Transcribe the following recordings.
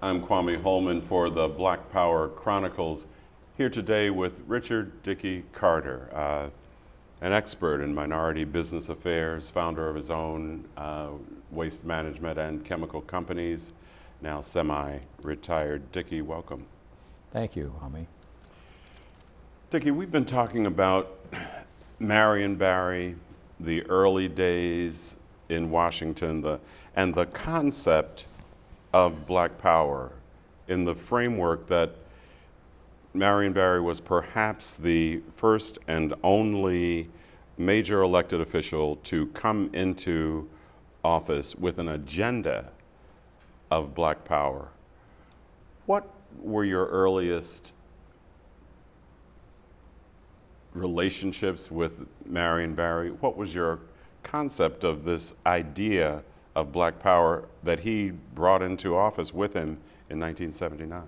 I'm Kwame Holman for the Black Power Chronicles, here today with Richard Dickie Carter, an expert in minority business affairs, founder of his own waste management and chemical companies, now semi-retired. Dickie, welcome. Thank you, Kwame. Dickie, we've been talking about Marion Barry, the early days in Washington, and the concept of Black Power in the framework that Marion Barry was perhaps the first and only major elected official to come into office with an agenda of Black Power. What were your earliest relationships with Marion Barry? What was your concept of this idea of Black Power that he brought into office with him in 1979?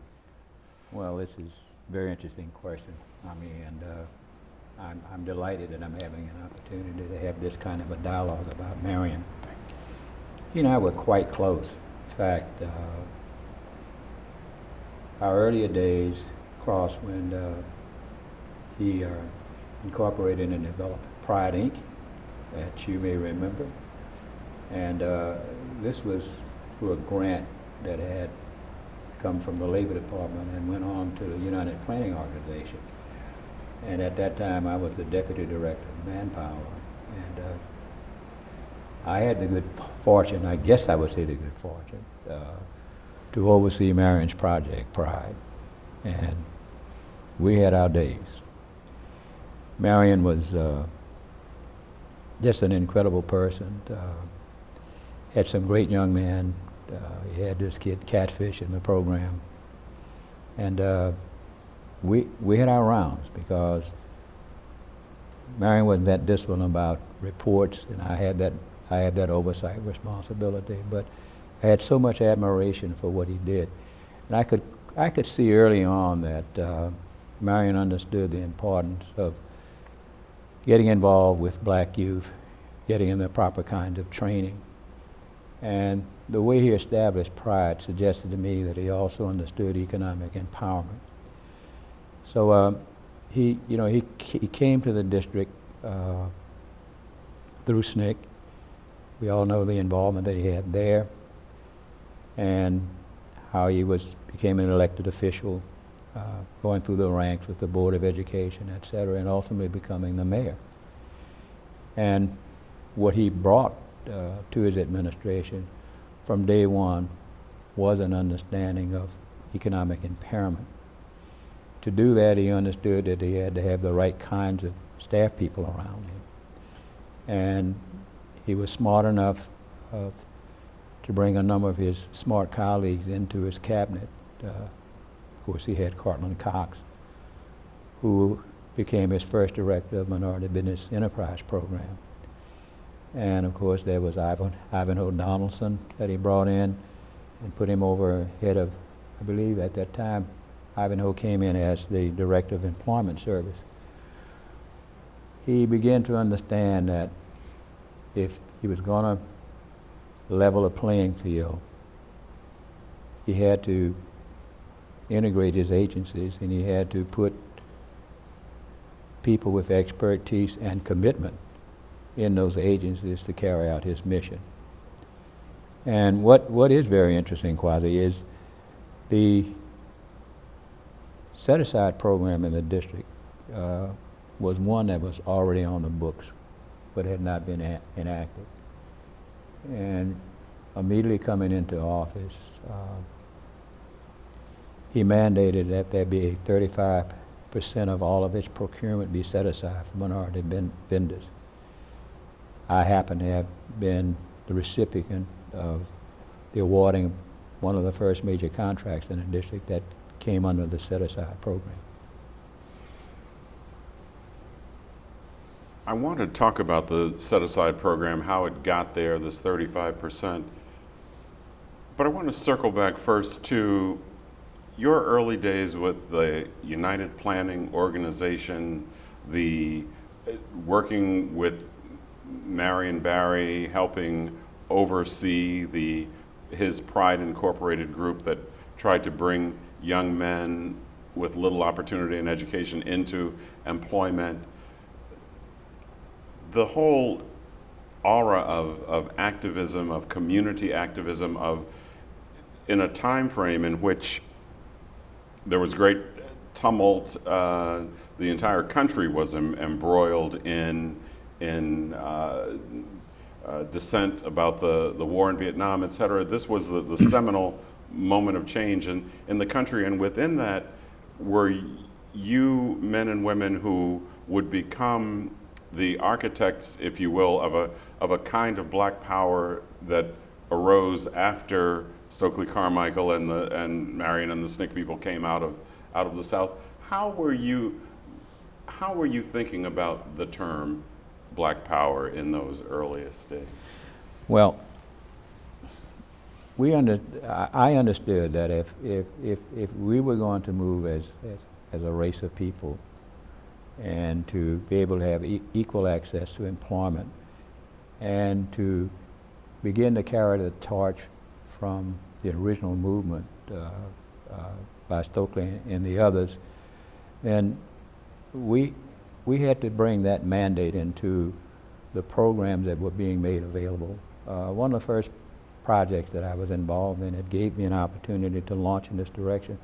Well, this is a very interesting question, and I'm delighted that I'm having an opportunity to have this kind of a dialogue about Marion. He and I were quite close. In fact, our earlier days crossed when he incorporated and developed Pride Inc., that you may remember. And this was through a grant that had come from the Labor Department and went on to the United Planning Organization. And at that time, I was the Deputy Director of Manpower. And I had the good fortune, I guess I would say the good fortune, to oversee Marion's project, Pride. And we had our days. Marion was just an incredible person. Had some great young men. He had this kid, Catfish, in the program. And we had our rounds because Marion wasn't that disciplined about reports, and I had that oversight responsibility. But I had so much admiration for what he did. And I could see early on that Marion understood the importance of getting involved with black youth, getting in the proper kind of training. And the way he established Pride suggested to me that he also understood economic empowerment. So he came to the district through SNCC. We all know the involvement that he had there, and how he became an elected official, going through the ranks with the Board of Education, et cetera, and ultimately becoming the mayor. And what he brought to his administration from day one was an understanding of economic empowerment. To do that, he understood that he had to have the right kinds of staff people around him. And he was smart enough to bring a number of his smart colleagues into his cabinet. Of course, he had Cortland Cox, who became his first director of Minority Business Enterprise Program. And of course, there was Ivanhoe Donaldson that he brought in and put him over head of, I believe at that time, Ivanhoe came in as the Director of Employment Service. He began to understand that if he was going to level a playing field, he had to integrate his agencies, and he had to put people with expertise and commitment in those agencies to carry out his mission. And what is very interesting, Kwame, is the set-aside program in the district was one that was already on the books, but had not been enacted. And immediately coming into office, he mandated that there be a 35% of all of its procurement be set aside for minority vendors. I happen to have been the recipient of the awarding one of the first major contracts in the district that came under the set-aside program. I want to talk about the set-aside program, how it got there, this 35%. But I want to circle back first to your early days with the United Planning Organization, the working with Marion Barry, helping oversee his Pride Incorporated group that tried to bring young men with little opportunity and education into employment. The whole aura of activism, of community activism, in a time frame in which there was great tumult, the entire country was embroiled in dissent about the war in Vietnam, et cetera. This was the seminal moment of change in the country, and within that were you men and women who would become the architects, if you will, of a kind of black power that arose after Stokely Carmichael and Marion and the SNCC people came out of the South. How were you thinking about the term black power in those earliest days? Well, I understood that if we were going to move as a race of people and to be able to have equal access to employment and to begin to carry the torch from the original movement by Stokely and the others, then we had to bring that mandate into the programs that were being made available. One of the first projects that I was involved in, it gave me an opportunity to launch in this direction.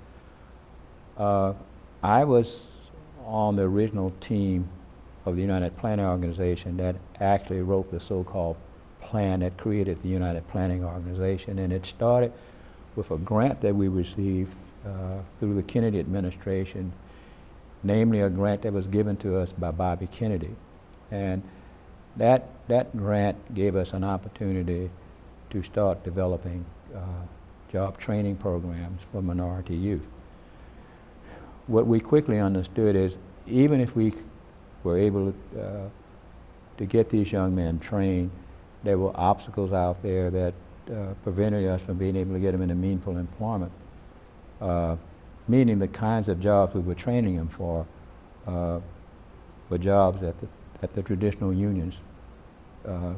I was on the original team of the United Planning Organization that actually wrote the so-called plan that created the United Planning Organization, and it started with a grant that we received through the Kennedy administration, namely a grant that was given to us by Bobby Kennedy. And that grant gave us an opportunity to start developing job training programs for minority youth. What we quickly understood is even if we were able to get these young men trained, there were obstacles out there that prevented us from being able to get them into meaningful employment, meaning the kinds of jobs we were training them for were jobs that the traditional unions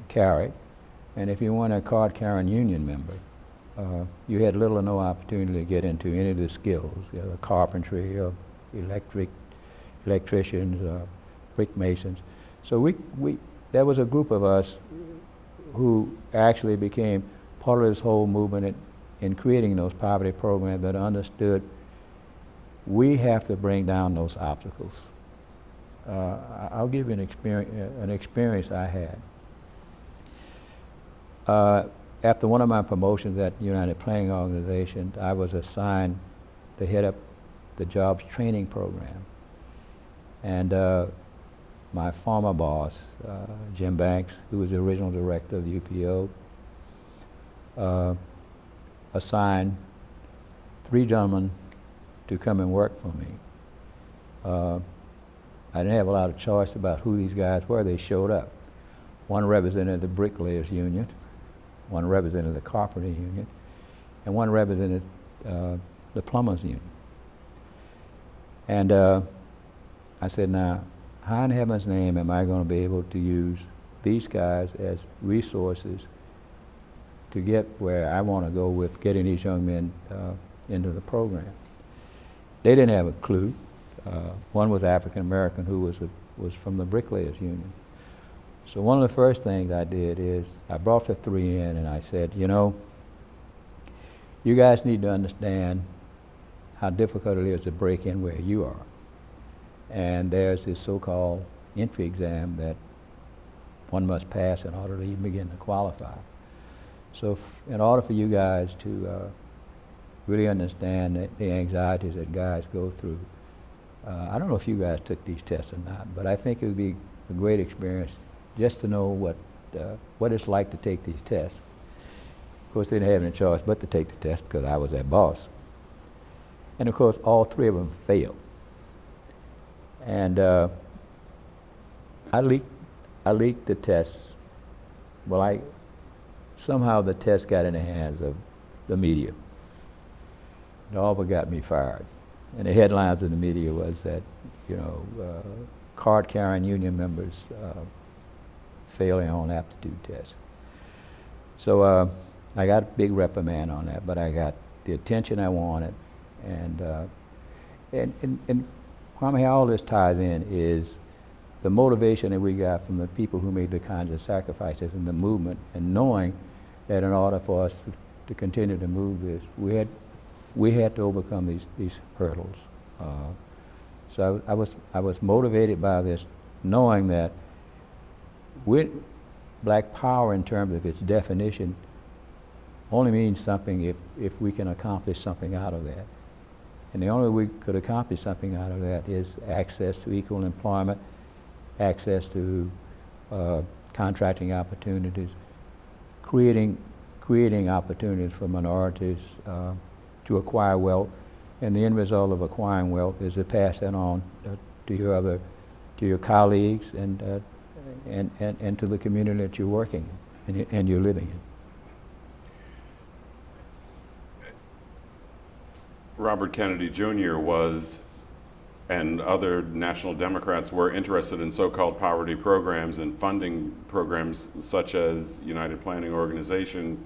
carried. And if you weren't a card-carrying union member, you had little or no opportunity to get into any of the skills, the carpentry, or electricians, brick masons. So there was a group of us who actually became part of this whole movement in creating those poverty programs that understood we have to bring down those obstacles. I'll give you an experience I had. After one of my promotions at the United Planning Organization, I was assigned to head up the jobs training program. And my former boss, Jim Banks, who was the original director of the UPO, assigned 3 gentlemen to come and work for me. I didn't have a lot of choice about who these guys were. They showed up. One represented the Bricklayers Union, one represented the Carpenter Union, and one represented the Plumbers Union. And I said, now, how in heaven's name am I going to be able to use these guys as resources to get where I want to go with getting these young men into the program? They didn't have a clue. One was African American who was from the Bricklayers Union. So one of the first things I did is I brought the 3 in and I said, you know, you guys need to understand how difficult it is to break in where you are. And there's this so-called entry exam that one must pass in order to even begin to qualify. So in order for you guys to really understand the anxieties that guys go through, I don't know if you guys took these tests or not, but I think it would be a great experience just to know what it's like to take these tests. Of course, they didn't have any choice but to take the test because I was their boss. And of course, all 3 of them failed. And I leaked the tests. Well, somehow the test got in the hands of the media. It all but got me fired. And the headlines in the media was that, you know, card-carrying union members failing on aptitude tests. So I got a big reprimand on that, but I got the attention I wanted, and Kwame, how all this ties in is the motivation that we got from the people who made the kinds of sacrifices in the movement, and knowing that in order for us to continue to move this, we had to overcome these hurdles. So I was motivated by this, knowing that Black power, in terms of its definition, only means something if we can accomplish something out of that. And the only way we could accomplish something out of that is access to equal employment, access to contracting opportunities, creating opportunities for minorities to acquire wealth, and the end result of acquiring wealth is to pass that on to your colleagues and to the community that you're working in and you're living in. Robert Kennedy Jr. was, and other national Democrats were interested in so-called poverty programs and funding programs such as United Planning Organization.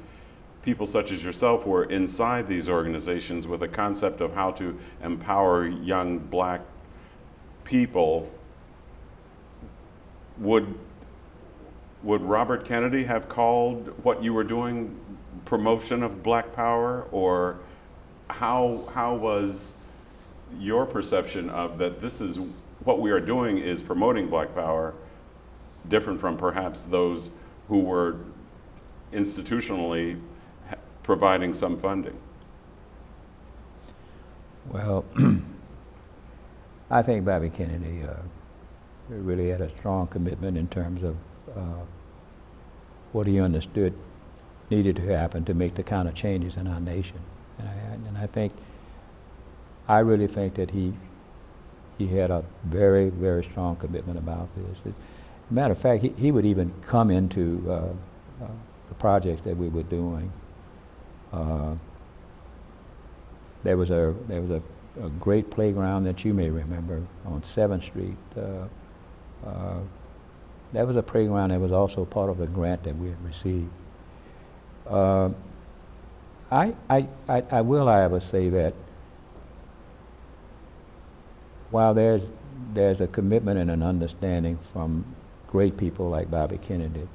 People such as yourself were inside these organizations with a concept of how to empower young Black people. Would Robert Kennedy have called what you were doing promotion of Black power, or how was your perception of that this is what we are doing is promoting Black power different from perhaps those who were institutionally providing some funding? Well, I think Bobby Kennedy really had a strong commitment in terms of what he understood needed to happen to make the kind of changes in our nation. And I really think that he had a very, very strong commitment about this. As a matter of fact, he would even come into the projects that we were doing. There was a great playground that you may remember on 7th Street. That was a playground that was also part of the grant that we had received. I will, however, say that while there's a commitment and an understanding from great people like Bobby Kennedy,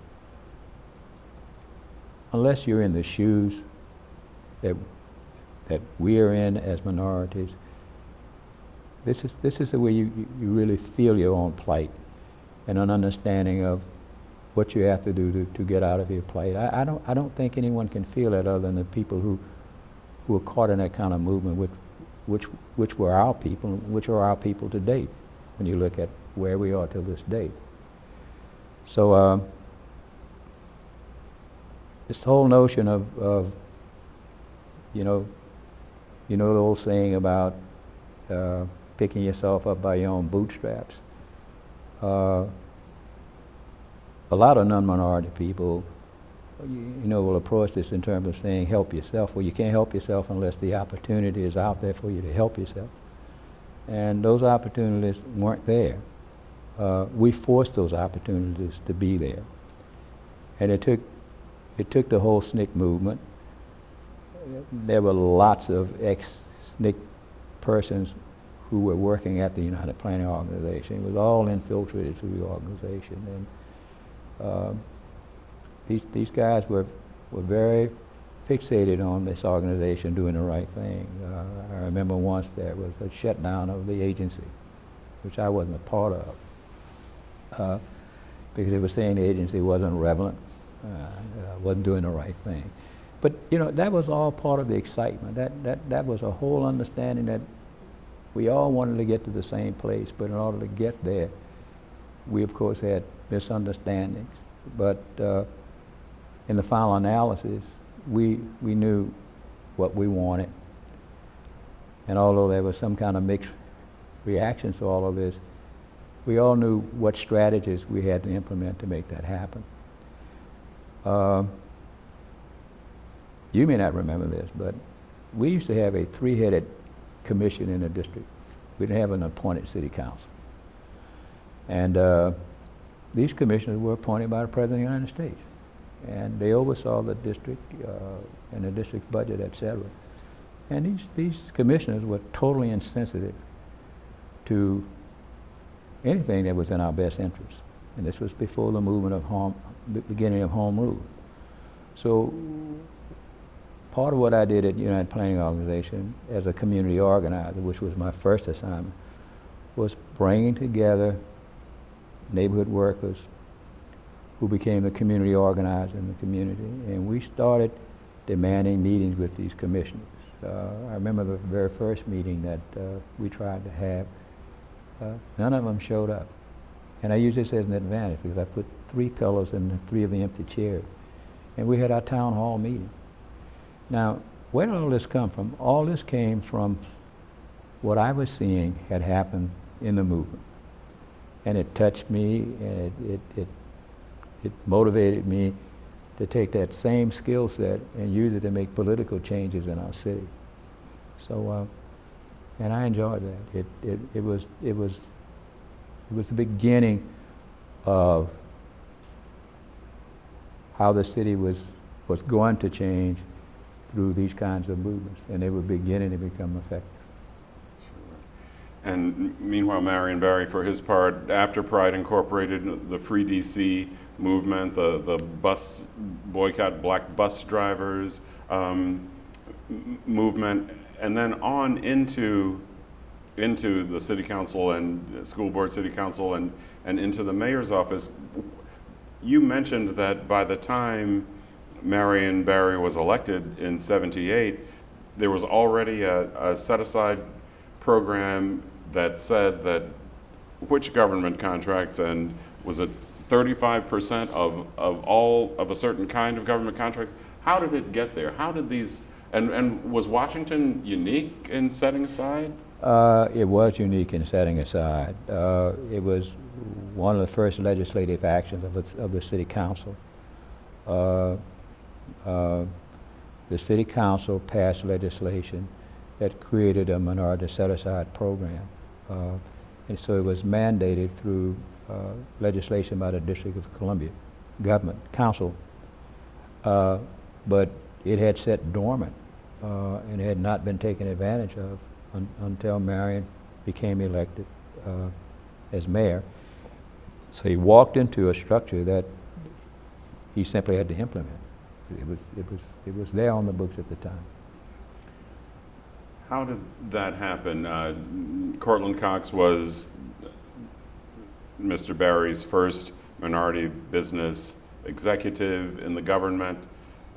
unless you're in the shoes that we are in as minorities, this is the way you really feel your own plight and an understanding of what you have to do to get out of your plight. I don't think anyone can feel that other than the people who are caught in that kind of movement, which were our people, which are our people to date, when you look at where we are to this date. So this whole notion of you know the old saying about picking yourself up by your own bootstraps. A lot of non-minority people, will approach this in terms of saying help yourself. Well, you can't help yourself unless the opportunity is out there for you to help yourself. And those opportunities weren't there. We forced those opportunities to be there. And it took the whole SNCC movement. There were lots of ex-SNCC persons who were working at the United Planning Organization. It was all infiltrated through the organization. And these guys were very fixated on this organization doing the right thing. I remember once there was a shutdown of the agency, which I wasn't a part of, because they were saying the agency wasn't relevant, wasn't doing the right thing. But that was all part of the excitement. That was a whole understanding that we all wanted to get to the same place, but in order to get there, we of course had misunderstandings. But in the final analysis, we knew what we wanted. And although there was some kind of mixed reactions to all of this, we all knew what strategies we had to implement to make that happen. You may not remember this, but we used to have a 3-headed commission in the district. We didn't have an appointed city council. And these commissioners were appointed by the President of the United States. And they oversaw the district and the district's budget, et cetera. And these commissioners were totally insensitive to anything that was in our best interest. And this was before the movement of the beginning of home rule. So part of what I did at United Planning Organization as a community organizer, which was my first assignment, was bringing together neighborhood workers who became the community organizers in the community. And we started demanding meetings with these commissioners. I remember the very first meeting that we tried to have, none of them showed up. And I use this as an advantage because I put 3 pillows in 3 of the empty chairs. And we had our town hall meeting. Now, where did all this come from? All this came from what I was seeing had happened in the movement. And it touched me, and it motivated me to take that same skill set and use it to make political changes in our city. So, and I enjoyed that. It was the beginning of how the city was going to change through these kinds of movements, and they were beginning to become effective. Sure. And meanwhile, Marion Barry, for his part, after Pride incorporated the Free DC movement, the bus boycott black bus drivers movement, and then on into the city council and school board, city council, and into the mayor's office. You mentioned that by the time Marion Barry was elected in '78, there was already a set-aside program that said that which government contracts, and was it 35% of all of a certain kind of government contracts? How did it get there? How did these, and was Washington unique in setting aside? It was unique in setting aside. It was one of the first legislative actions of the city council. The city council passed legislation that created a minority set-aside program. And so it was mandated through legislation by the District of Columbia government, council. But it had sat dormant and had not been taken advantage of until Marion became elected as mayor. So he walked into a structure that he simply had to implement. It was there on the books at the time. How did that happen? Cortland Cox was Mr. Barry's first minority business executive in the government.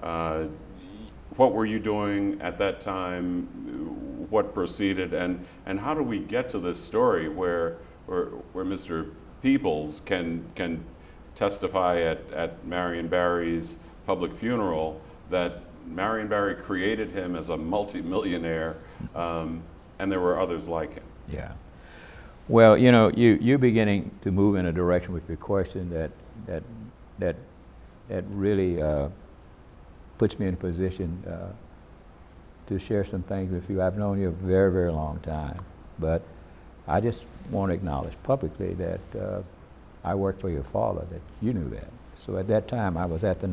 What were you doing at that time? What proceeded, and how do we get to this story where Mr. Peoples can testify at Marion Barry's public funeral that Marion Barry created him as a multimillionaire, and there were others like him? Yeah. Well, you know, you're beginning to move in a direction with your question that really puts me in a position to share some things with you. I've known you a very, very long time, but I just want to acknowledge publicly that I worked for your father, that you knew that. So at that time, I was at the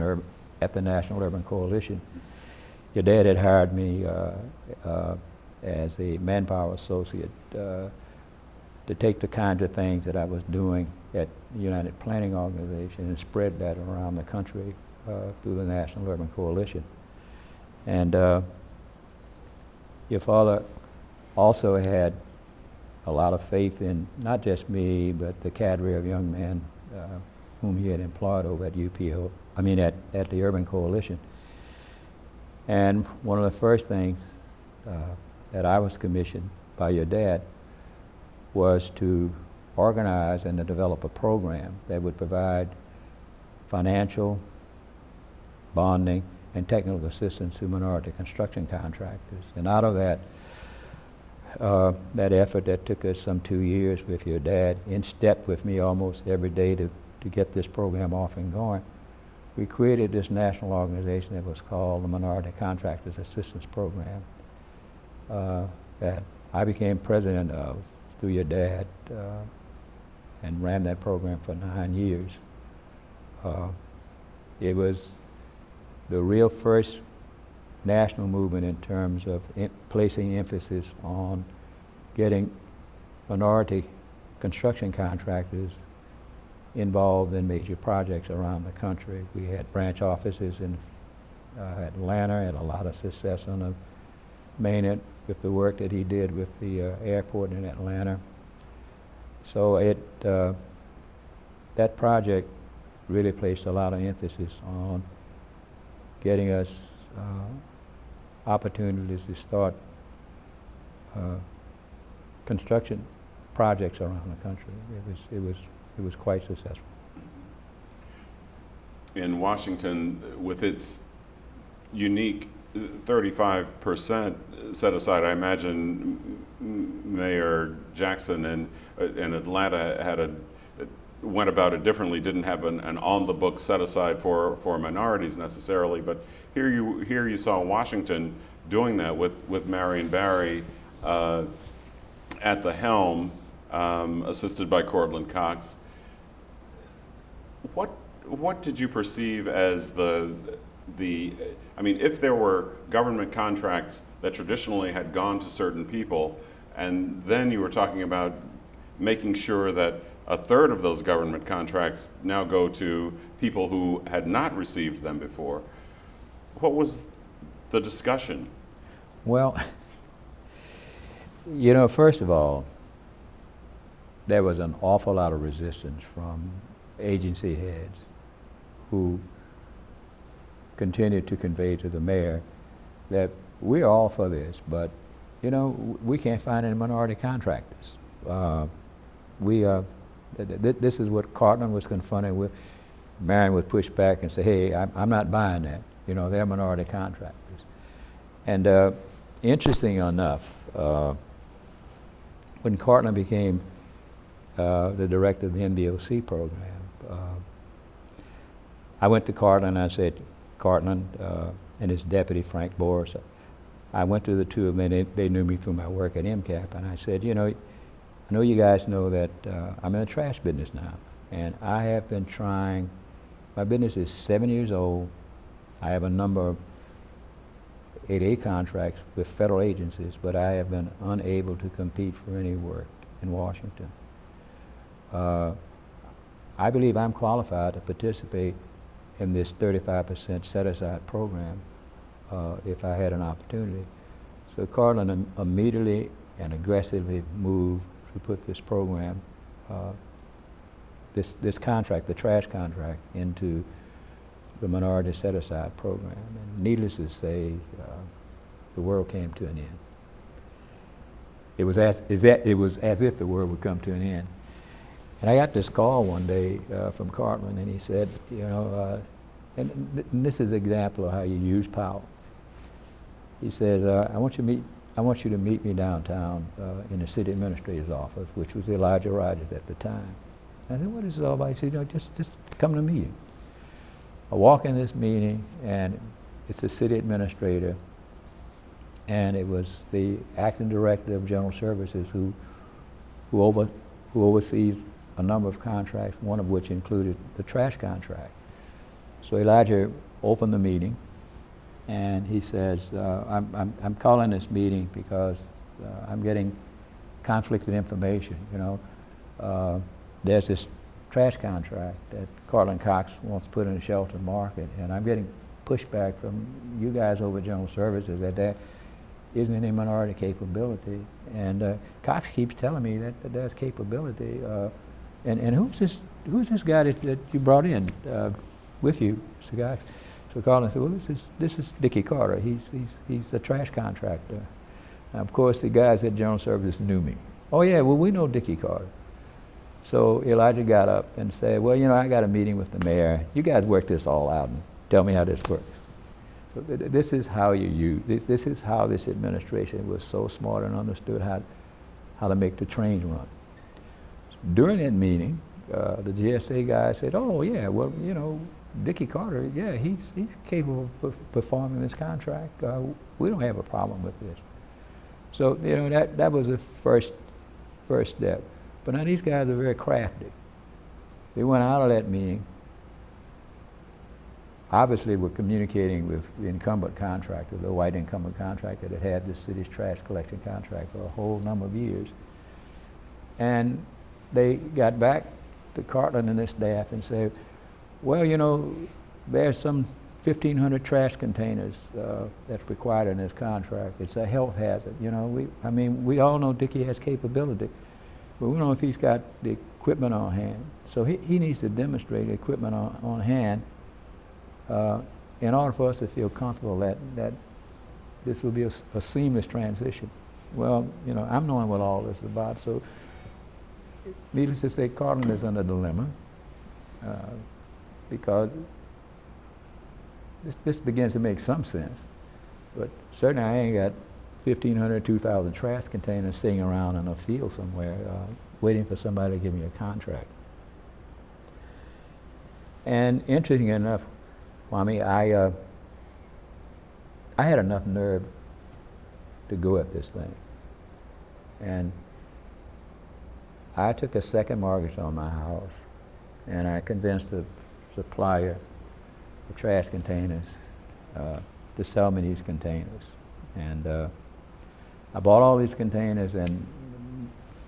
National Urban Coalition. Your dad had hired me as a manpower associate to take the kinds of things that I was doing at the United Planning Organization and spread that around the country through the National Urban Coalition. And your father also had a lot of faith in not just me, but the cadre of young men whom he had employed over at UPO, at the Urban Coalition. And one of the first things that I was commissioned by your dad was to organize and to develop a program that would provide financial, bonding, and technical assistance to minority construction contractors. And out of that effort that took us some 2 years with your dad, in step with me almost every day to get this program off and going, we created this national organization that was called the Minority Contractors Assistance Program that I became president of through your dad and ran that program for 9 years. It was the real first national movement in terms of placing emphasis on getting minority construction contractors involved in major projects around the country. We had branch offices in Atlanta, had a lot of success on the mainnet with the work that he did with the airport in Atlanta. So that project really placed a lot of emphasis on getting us opportunities to start construction projects around the country. It was quite successful. In Washington, with its unique 35% set aside, I imagine Mayor Jackson in Atlanta went about it differently, didn't have an on-the-book set aside for minorities necessarily, but here you saw Washington doing that with Marion Barry at the helm, assisted by Cortland Cox. What did you perceive as the I mean, if there were government contracts that traditionally had gone to certain people, and then you were talking about making sure that a third of those government contracts now go to people who had not received them before, what was the discussion? Well, first of all, there was an awful lot of resistance from agency heads who continued to convey to the mayor that we're all for this, but we can't find any minority contractors. This is what Cortland was confronted with. Marion would push back and say, hey, I'm not buying that. They're minority contractors. And interesting enough, when Cortland became the director of the MBOC program, I went to Cortland and I said, Cortland and his deputy, Frank Boris, I went to the two of them, they knew me through my work at MCAP, and I said, I know you guys know that I'm in the trash business now, and I have been trying, my business is 7 years old, I have a number of 8A contracts with federal agencies, but I have been unable to compete for any work in Washington. I believe I'm qualified to participate in this 35% set-aside program if I had an opportunity. So Cortland immediately and aggressively moved to put this program, this contract, the trash contract, into the minority set-aside program. And needless to say, the world came to an end. It was as if the world would come to an end. And I got this call one day from Cortland, and he said, and this is an example of how you use power. He says, I want you to meet me downtown in the city administrator's office, which was Elijah Rogers at the time. I said, what is it all about? He said, just come to the meeting. I walk in this meeting, and it's the city administrator, and it was the acting director of general services who oversees a number of contracts, one of which included the trash contract. So Elijah opened the meeting, and he says, I'm calling this meeting because I'm getting conflicted information. There's this trash contract that Cortland Cox wants to put in the shelter market, and I'm getting pushback from you guys over General Services that there isn't any minority capability. And Cox keeps telling me that there's capability. And who's this guy that you brought in with you, Mr. Cox? So Cortland said, well, this is Dickie Carter. He's the trash contractor. Now, of course, the guys at General Services knew me. Oh yeah, well, we know Dickie Carter. So Elijah got up and said, well, I got a meeting with the mayor. You guys work this all out and tell me how this works. So this is how this is how this administration was so smart and understood how to make the trains run. During that meeting, the GSA guy said, oh yeah, well, Dickie Carter, yeah, he's capable of performing this contract. We don't have a problem with this. So, that was the first step. But now these guys are very crafty. They went out of that meeting obviously were communicating with the incumbent contractor, the white incumbent contractor that had the city's trash collection contract for a whole number of years. And they got back to Cartland and his staff and said, well, you know, there's some 1,500 trash containers that's required in this contract. It's a health hazard. You know, we all know Dickie has capability, but we don't know if he's got the equipment on hand. So he needs to demonstrate the equipment on hand in order for us to feel comfortable that this will be a seamless transition. Well, you know, I'm knowing what all this is about, so needless to say, Cartland is under a dilemma because this begins to make some sense, but certainly I ain't got 1,500, 2,000 trash containers sitting around in a field somewhere waiting for somebody to give me a contract. And interesting enough, Kwame, I had enough nerve to go at this thing. And I took a second mortgage on my house, and I convinced the supplier of trash containers to sell me these containers. And I bought all these containers, and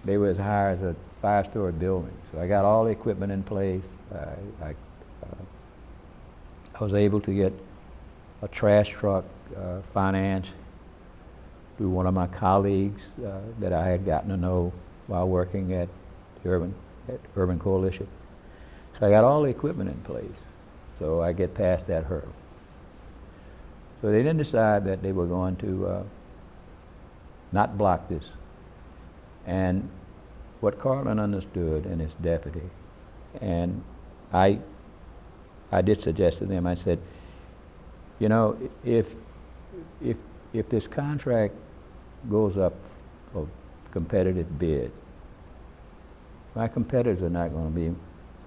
they were as high as a 5-story building. So I got all the equipment in place. I was able to get a trash truck financed through one of my colleagues that I had gotten to know while working at the Urban Coalition. So I got all the equipment in place, so I get past that hurdle. So they then decide that they were going to not block this. And what Cartland understood and his deputy, and I did suggest to them, I said, you know, if this contract goes up for competitive bid, my competitors are not going to be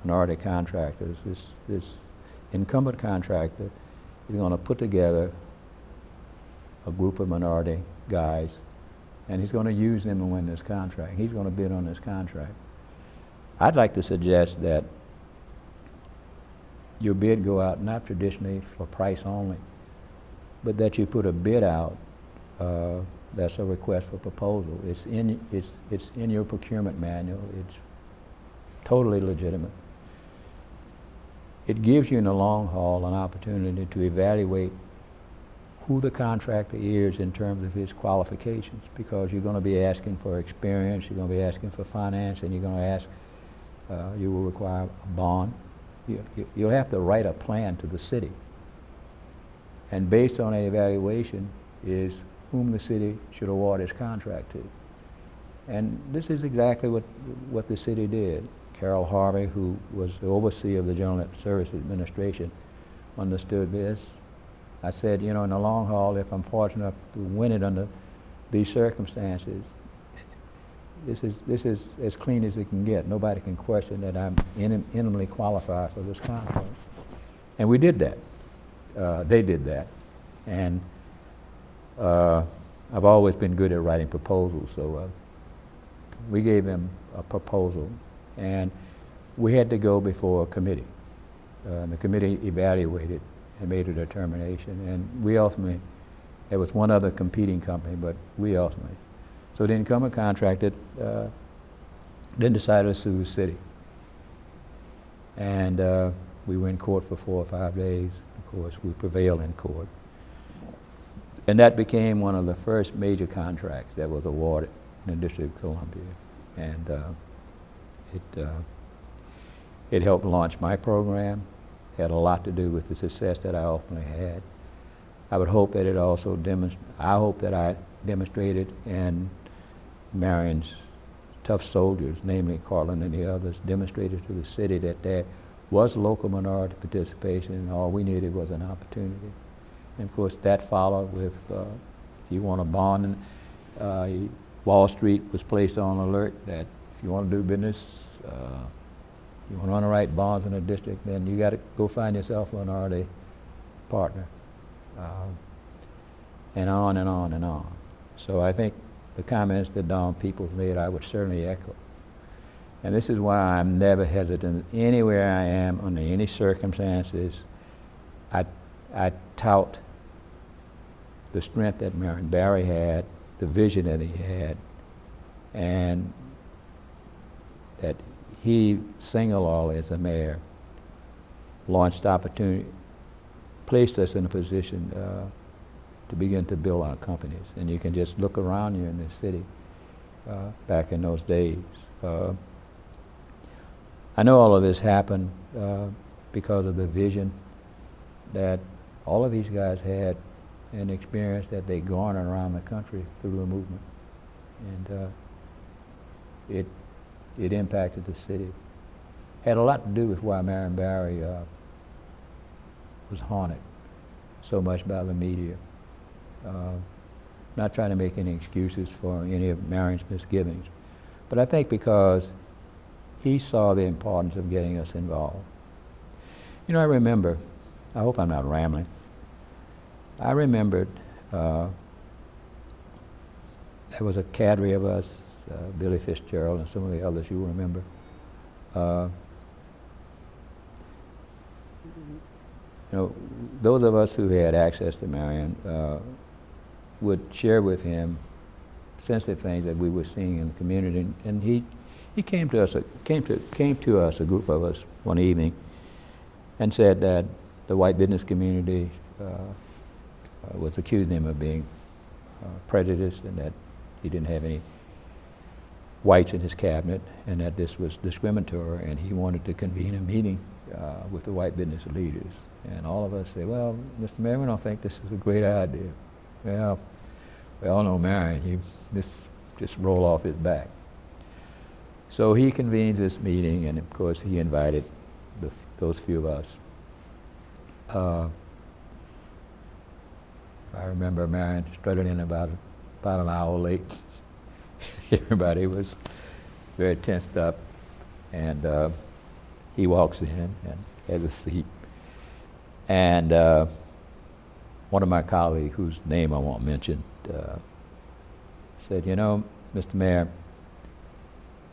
minority contractors. This incumbent contractor is going to put together a group of minority guys, and he's going to use them to win this contract. He's going to bid on this contract. I'd like to suggest that your bid go out not traditionally for price only, but that you put a bid out that's a request for proposal. It's in your procurement manual. It's totally legitimate. It gives you in the long haul an opportunity to evaluate who the contractor is in terms of his qualifications, because you're going to be asking for experience, you're going to be asking for finance, and you're going to ask, you will require a bond. You'll have to write a plan to the city. And based on an evaluation is whom the city should award its contract to. And this is exactly what the city did. Carol Harvey, who was the overseer of the General Services Administration, understood this. I said, you know, in the long haul, if I'm fortunate enough to win it under these circumstances, this is as clean as it can get. Nobody can question that I'm eminently qualified for this contract. And we did that. They did that. And I've always been good at writing proposals, so we gave them a proposal, and we had to go before a committee. The committee evaluated and made a determination, and we ultimately, there was one other competing company, but we ultimately. So the incumbent contractor then decided to sue the city. And we were in court for 4 or 5 days. Of course, we prevailed in court. And that became one of the first major contracts that was awarded in the District of Columbia. And it helped launch my program. It had a lot to do with the success that I ultimately had. I would hope that it also I demonstrated, and Marion's tough soldiers, namely Cartland and the others, demonstrated to the city that there was local minority participation, and all we needed was an opportunity. And of course, that followed with, if you want a bond, Wall Street was placed on alert that if you want to do business, you want to underwrite bonds in a district, then you got to go find yourself a minority partner, and on and on and on. So I think the comments that Don Peoples made, I would certainly echo. And this is why I'm never hesitant anywhere I am, under any circumstances, I tout the strength that Marion Barry had, the vision that he had, and that he, single-handedly as a mayor, launched opportunity, placed us in a position to begin to build our companies. And you can just look around you in this city back in those days. I know all of this happened because of the vision that all of these guys had and experience that they garnered around the country through the movement. And it impacted the city. Had a lot to do with why Marion Barry was haunted so much by the media. Not trying to make any excuses for any of Marion's misgivings, but I think because he saw the importance of getting us involved. You know, I remember, I hope I'm not rambling, I remembered there was a cadre of us, Billy Fitzgerald and some of the others you remember. You know, those of us who had access to Marion would share with him sensitive things that we were seeing in the community, and he came to us, a group of us one evening, and said that the white business community was accusing him of being prejudiced, and that he didn't have any whites in his cabinet, and that this was discriminatory, and he wanted to convene a meeting with the white business leaders. And all of us said, well, Mr. Mayor, we don't think this is a great idea. Well, we all know Marion, this just roll off his back. So he convened this meeting, and of course he invited those few of us. I remember Marion strutted in about an hour late. Everybody was very tensed up, and he walks in and has a seat. And one of my colleagues, whose name I won't mention, said, you know, Mr. Mayor,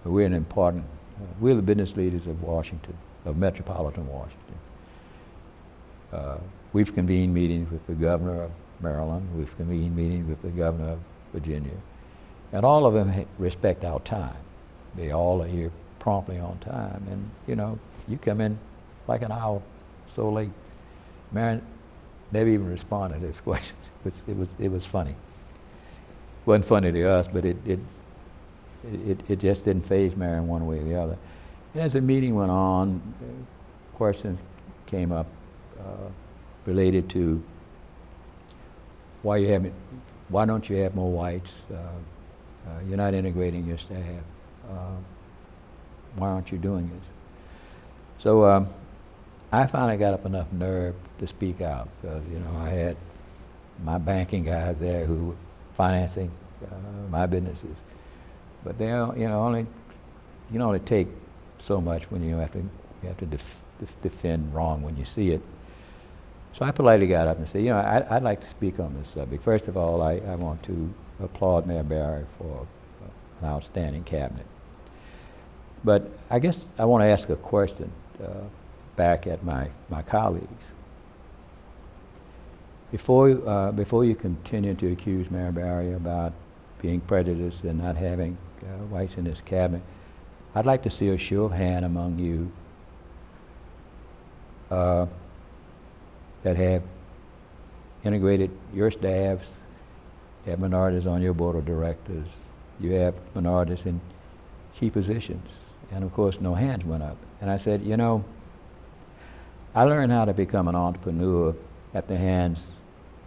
we're the business leaders of Washington, of metropolitan Washington. We've convened meetings with the governor of Maryland, we've convened meetings with the governor of Virginia, and all of them respect our time. They all are here promptly on time, and you know, you come in like an hour so late. Marion never even responded to this question. It was funny. It wasn't funny to us, but it just didn't faze Marion one way or the other. And as the meeting went on, questions came up related to why don't you have more whites? You're not integrating your staff. Why aren't you doing this? So I finally got up enough nerve to speak out, because you know, I had my banking guys there who were financing my businesses, but they, you know, you can only take so much when you have to defend wrong when you see it. So I politely got up and said, you know, I'd like to speak on this subject. First of all, I want to applaud Mayor Barry for an outstanding cabinet. But I guess I want to ask a question back at my colleagues. Before you continue to accuse Mayor Barry about being prejudiced and not having whites in his cabinet, I'd like to see a show of hand among you that have integrated your staffs, have minorities on your board of directors, you have minorities in key positions. And of course, no hands went up. And I said, you know, I learned how to become an entrepreneur at the hands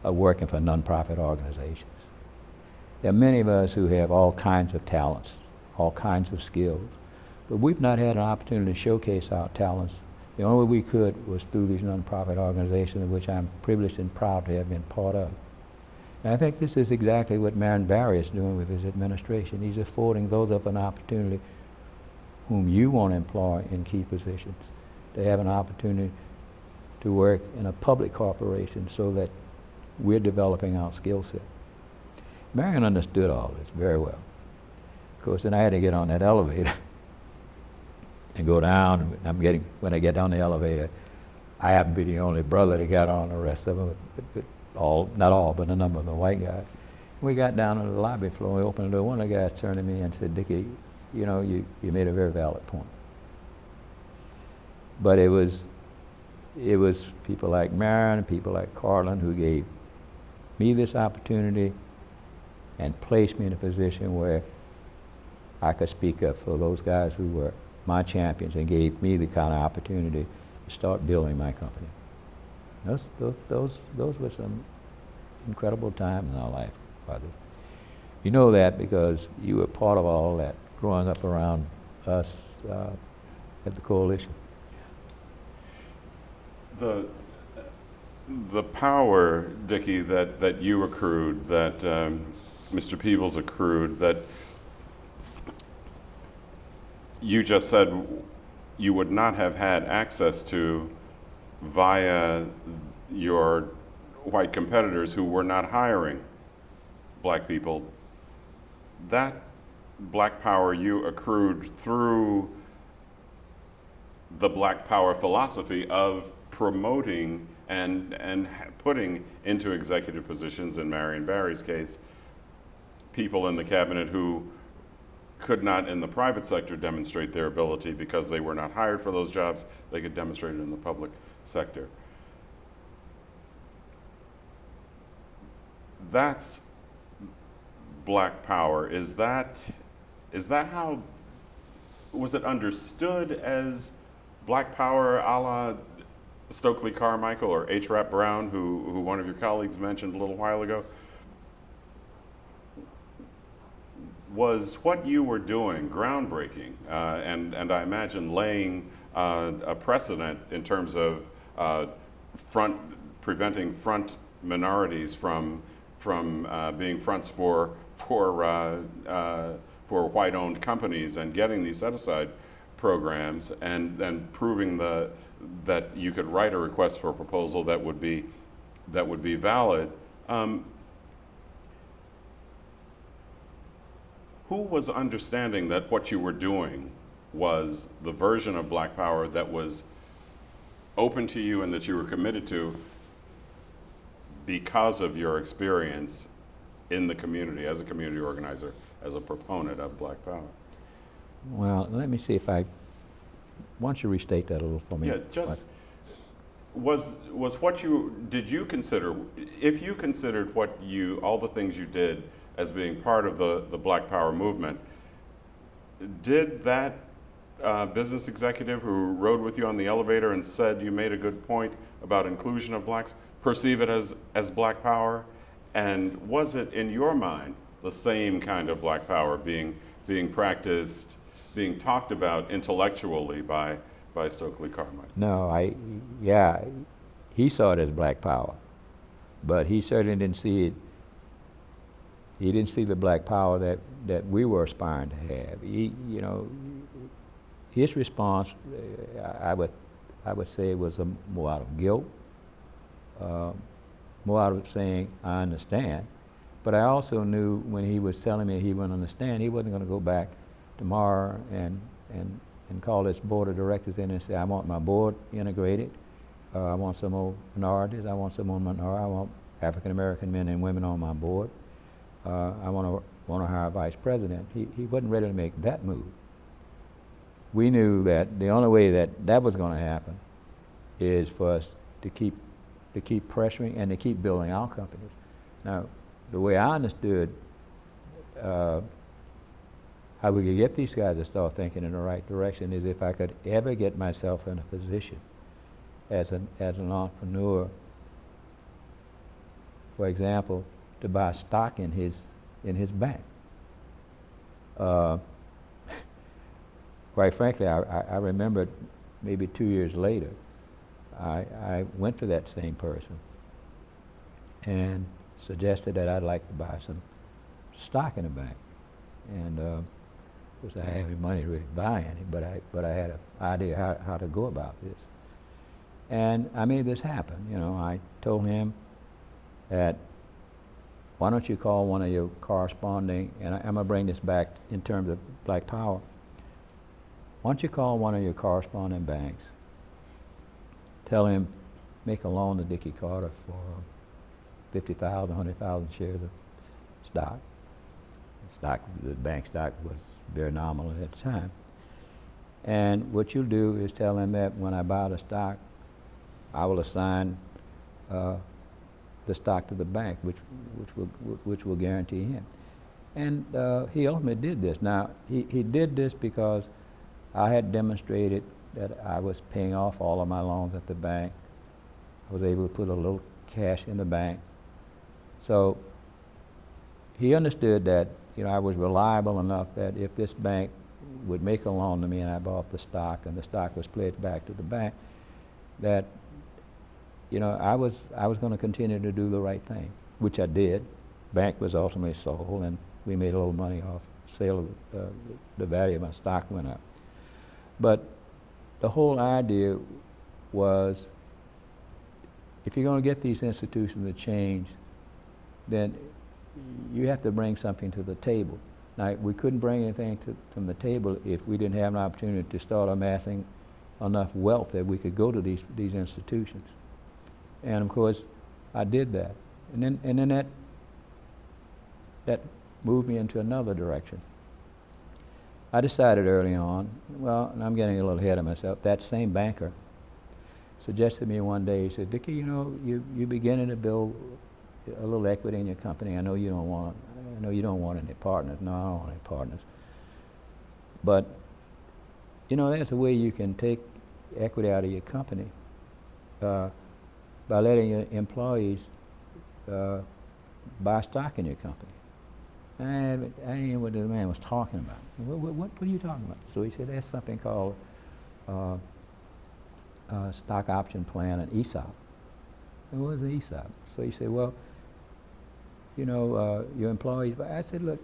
of working for nonprofit organizations. There are many of us who have all kinds of talents, all kinds of skills, but we've not had an opportunity to showcase our talents. The only way we could was through these nonprofit organizations, of which I'm privileged and proud to have been part of. And I think this is exactly what Marion Barry is doing with his administration. He's affording those of an opportunity whom you want to employ in key positions to have an opportunity to work in a public corporation so that we're developing our skill set. Marion understood all this very well. Of course, then I had to get on that elevator and go down. When I get down the elevator, I happened to be the only brother that got on. The rest of them, not all, but a number of the white guys. We got down on the lobby floor, we opened the door. One of the guys turned to me and said, "Dickie, you made a very valid point." But it was people like Marion and people like Carlin who gave me this opportunity and placed me in a position where I could speak up for those guys who were my champions and gave me the kind of opportunity to start building my company. Those were some incredible times in our life, Father. You know that because you were part of all that growing up around us at the coalition. The power, Dickie, that you accrued, that Mr. Peebles accrued, that you just said you would not have had access to via your white competitors who were not hiring black people. That black power you accrued through the black power philosophy of promoting and putting into executive positions, in Marion Barry's case, people in the cabinet who could not in the private sector demonstrate their ability because they were not hired for those jobs. They could demonstrate it in the public sector. That's black power. Is that how, was it understood as black power a la Stokely Carmichael or H. Rap Brown, who one of your colleagues mentioned a little while ago? Was what you were doing groundbreaking, and I imagine laying a precedent in terms of preventing front minorities from being fronts for white-owned companies and getting these set-aside programs, and proving that you could write a request for a proposal that would be valid. Who was understanding that what you were doing was the version of black power that was open to you and that you were committed to because of your experience in the community, as a community organizer, as a proponent of black power? Well, let me see if why don't you restate that a little for me? Yeah, just, was what did you consider, if you considered all the things you did as being part of the Black Power movement, did that business executive who rode with you on the elevator and said you made a good point about inclusion of blacks perceive it as black power? And was it, in your mind, the same kind of black power being practiced, being talked about intellectually by Stokely Carmichael? No, he saw it as black power, but he certainly didn't see it. He didn't see the black power that we were aspiring to have. His response, I would say, was more out of guilt, more out of saying, "I understand." But I also knew when he was telling me he wouldn't understand, he wasn't going to go back tomorrow and call this board of directors in and say, "I want my board integrated. I want some more minorities. I want some more minorities. I want African American men and women on my board. I want to hire a vice president." He wasn't ready to make that move. We knew that the only way that was going to happen is for us to keep pressuring and to keep building our companies. Now, the way I understood how we could get these guys to start thinking in the right direction is if I could ever get myself in a position as an entrepreneur, for example, to buy stock in his bank. Quite frankly, I remember maybe 2 years later, I went to that same person and suggested that I'd like to buy some stock in the bank. And of course, I didn't have any money to really buy any, but I had an idea how to go about this. And I made this happen. I told him that, why don't you call one of your corresponding, and I'm going to bring this back in terms of black power. Why don't you call one of your corresponding banks, tell him, make a loan to Dickie Carter for 50,000, 100,000 shares of stock. The bank stock was very nominal at the time. And what you'll do is tell him that when I buy the stock, I will assign the stock to the bank, which will guarantee him. And he ultimately did this. Now, he did this because I had demonstrated that I was paying off all of my loans at the bank. I was able to put a little cash in the bank. So he understood that, you know, I was reliable enough that if this bank would make a loan to me and I bought the stock and the stock was pledged back to the bank, that, you know, I was going to continue to do the right thing, which I did. Bank was ultimately sold, and we made a little money off sale of the value of my stock went up. But the whole idea was, if you're going to get these institutions to change, then you have to bring something to the table. Now, we couldn't bring anything from the table if we didn't have an opportunity to start amassing enough wealth that we could go to these institutions. And of course, I did that. And then that moved me into another direction. I decided early on, well, and I'm getting a little ahead of myself, that same banker suggested to me one day, he said, Dickie, you know, you're beginning to build a little equity in your company. I know you don't want any partners. No, I don't want any partners. But, you know, there's a way you can take equity out of your company by letting your employees buy stock in your company. And I didn't know what the man was talking about. What are you talking about? So he said, there's something called stock option plan, an ESOP. And what is an ESOP? So he said, well, you know, your employees. I said, look,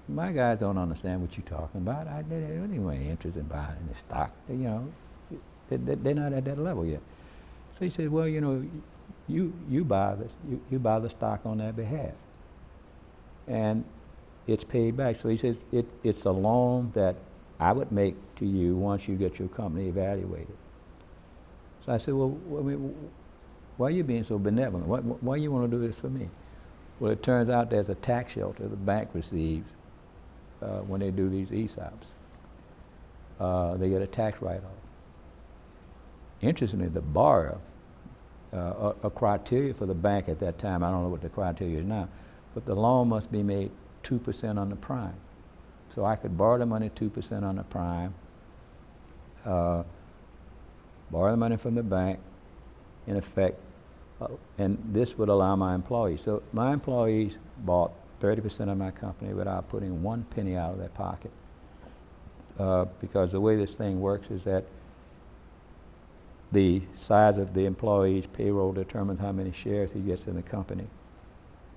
my guys don't understand what you're talking about. They don't have any interest in buying any stock. You know, they're not at that level yet. So he said, well, you know, you buy the stock on their behalf, and it's paid back. So he says it's a loan that I would make to you once you get your company evaluated. So I said, well, I mean, why are you being so benevolent? Why you want to do this for me? Well, it turns out there's a tax shelter the bank receives when they do these ESOPs. They get a tax write-off. Interestingly, the borrower, a criteria for the bank at that time, I don't know what the criteria is now, but the loan must be made 2% on the prime. So I could borrow the money 2% on the prime, borrow the money from the bank, in effect, and this would allow my employees. So my employees bought 30% of my company without putting one penny out of their pocket. Because the way this thing works is that the size of the employee's payroll determines how many shares he gets in the company,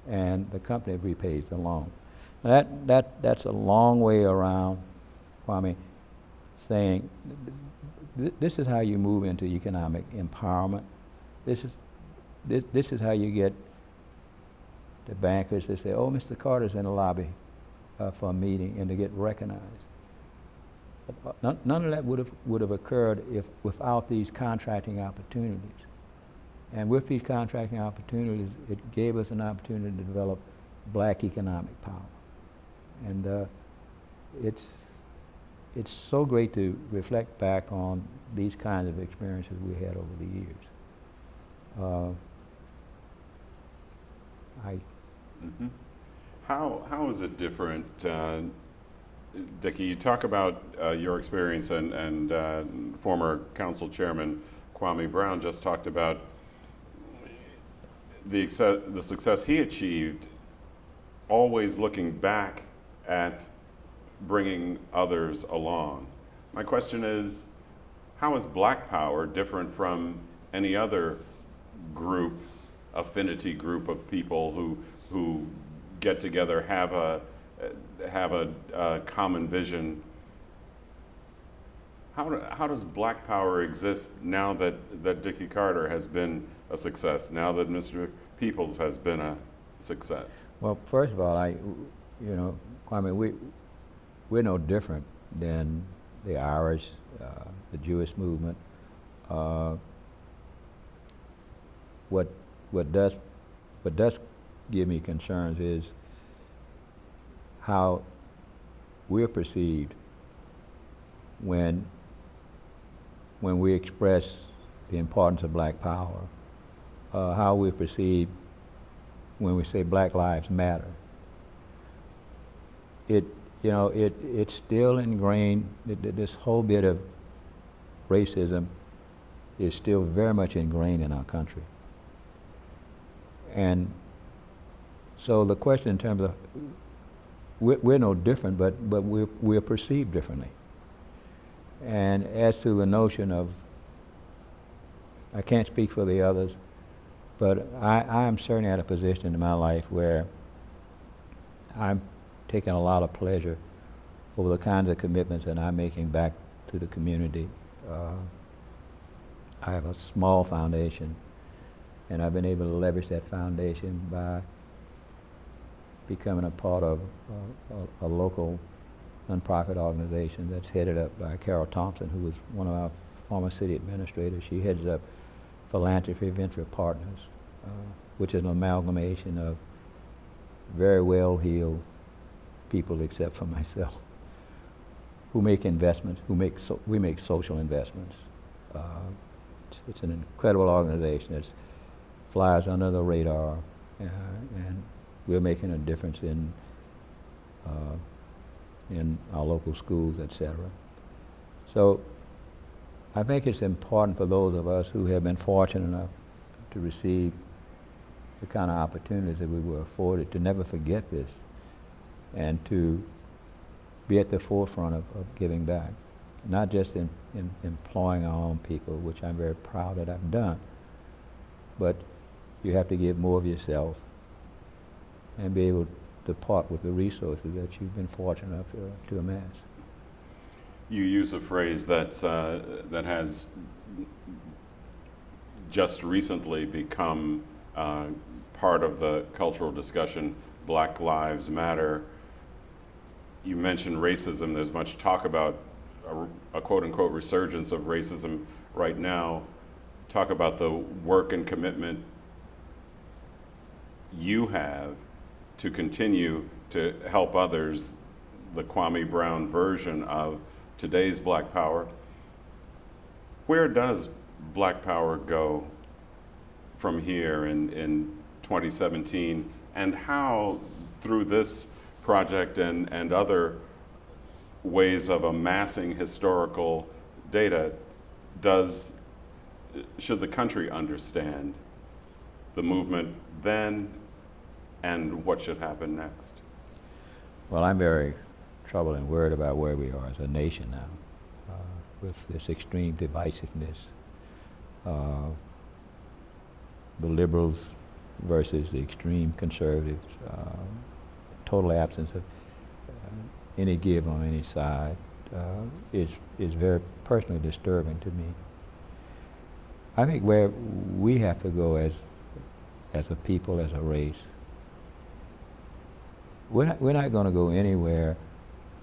and the company repays the loan. Now that's a long way around, Kwame, saying this is how you move into economic empowerment. This is how you get the bankers to say, oh, Mr. Carter's in the lobby for a meeting, and to get recognized. None of that would have occurred without these contracting opportunities. And with these contracting opportunities, it gave us an opportunity to develop black economic power. And it's so great to reflect back on these kinds of experiences we had over the years. How is it different, Dickie? You talk about your experience, and former council chairman Kwame Brown just talked about the success he achieved, always looking back at bringing others along. My question is, how is Black Power different from any other group, affinity group of people who get together, have a common vision? How does Black Power exist now that Dickie Carter has been a success, now that Mr. Peoples has been a success? Well, first of all, Kwame, we're no different than the Irish, the Jewish movement, what what does what does give me concerns is how we're perceived when we express the importance of black power, how we're perceived when we say Black Lives Matter. It's still ingrained, this whole bit of racism is still very much ingrained in our country. And so the question in terms of, we're no different, but we're perceived differently. And as to the notion of, I can't speak for the others, but I am certainly at a position in my life where I'm taking a lot of pleasure over the kinds of commitments that I'm making back to the community. I have a small foundation, and I've been able to leverage that foundation by becoming a part of a local nonprofit organization that's headed up by Carol Thompson, who was one of our former city administrators. She heads up Philanthropy Venture Partners, which is an amalgamation of very well-heeled people, except for myself, who make investments, we make social investments. It's an incredible organization that flies under the radar, and we're making a difference in our local schools, etc. So I think it's important for those of us who have been fortunate enough to receive the kind of opportunities that we were afforded to never forget this and to be at the forefront of giving back, not just in employing our own people, which I'm very proud that I've done, but you have to give more of yourself and be able to part with the resources that you've been fortunate enough to amass. You use a phrase that has just recently become part of the cultural discussion, Black Lives Matter. You mentioned racism. There's much talk about a quote-unquote resurgence of racism right now. Talk about the work and commitment you have to continue to help others, the Kwame Brown version of today's Black Power. Where does Black Power go from here in 2017, and how, through this project and other ways of amassing historical data, should the country understand the movement then and what should happen next? Well, I'm very troubled and worried about where we are as a nation now, with this extreme divisiveness, the liberals versus the extreme conservatives, total absence of any give on any side is very personally disturbing to me. I think where we have to go as a people, as a race, we're not going to go anywhere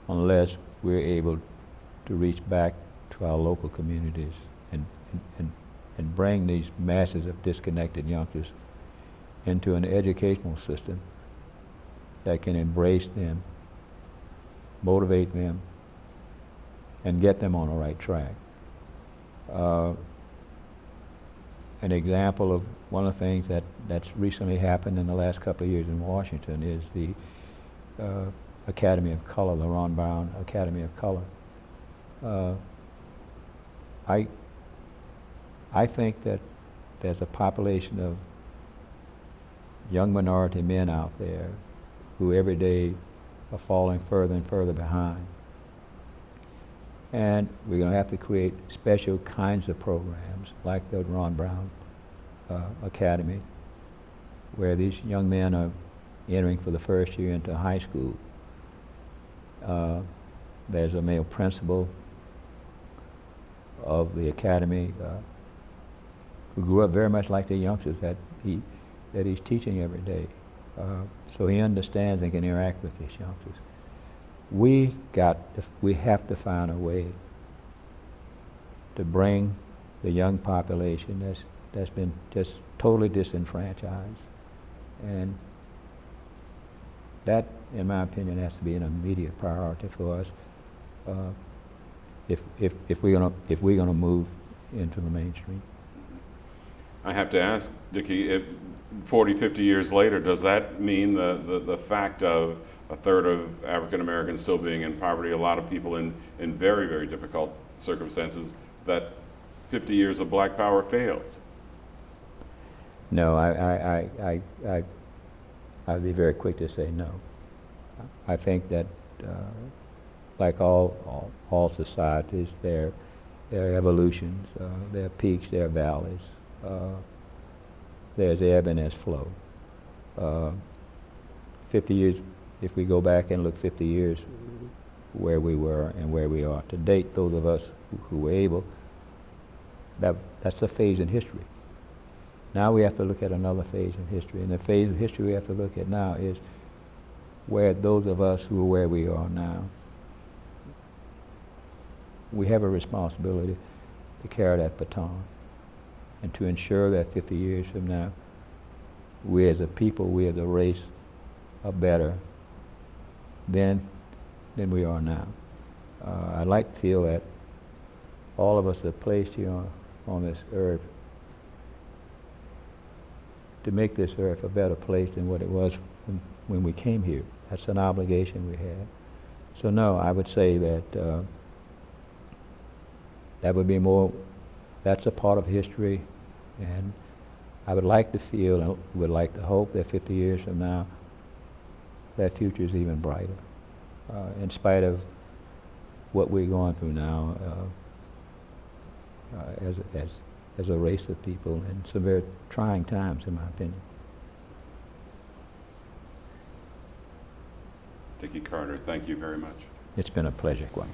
unless we're able to reach back to our local communities and bring these masses of disconnected youngsters into an educational system that can embrace them, motivate them, and get them on the right track. An example of one of the things that's recently happened in the last couple of years in Washington is the Academy of Color, the Ron Brown Academy of Color. I think that there's a population of young minority men out there who every day are falling further and further behind. And we're going to have to create special kinds of programs like the Ron Brown Academy, where these young men are entering for the first year into high school. There's a male principal of the academy who grew up very much like the youngsters that he's teaching every day. So he understands and can interact with these youngsters. We have to find a way to bring the young population that's been just totally disenfranchised. And that, in my opinion, has to be an immediate priority for us if we're gonna move into the mainstream. I have to ask, Dickie, if 40, 50 years later, does that mean the fact of a third of African Americans still being in poverty, a lot of people in very, very difficult circumstances, that 50 years of Black Power failed? No, I'd be very quick to say no. I think that, like all societies, there are evolutions, there are peaks, there are valleys. There's ebb and there's flow. 50 years, if we go back and look 50 years where we were and where we are to date, those of us who were able, that's a phase in history. Now we have to look at another phase in history, and the phase of history we have to look at now is where those of us who are where we are now, we have a responsibility to carry that baton and to ensure that 50 years from now, we as a people, we as a race, are better than we are now. I'd like to feel that all of us are placed here on this earth to make this earth a better place than what it was when we came here. That's an obligation we have. So no, I would say that that would be more, that's a part of history, and I would like to feel and would like to hope that 50 years from now, that future is even brighter. In spite of what we're going through now as a race of people, and some very trying times, in my opinion. Dickie Carter, thank you very much. It's been a pleasure, Kwame.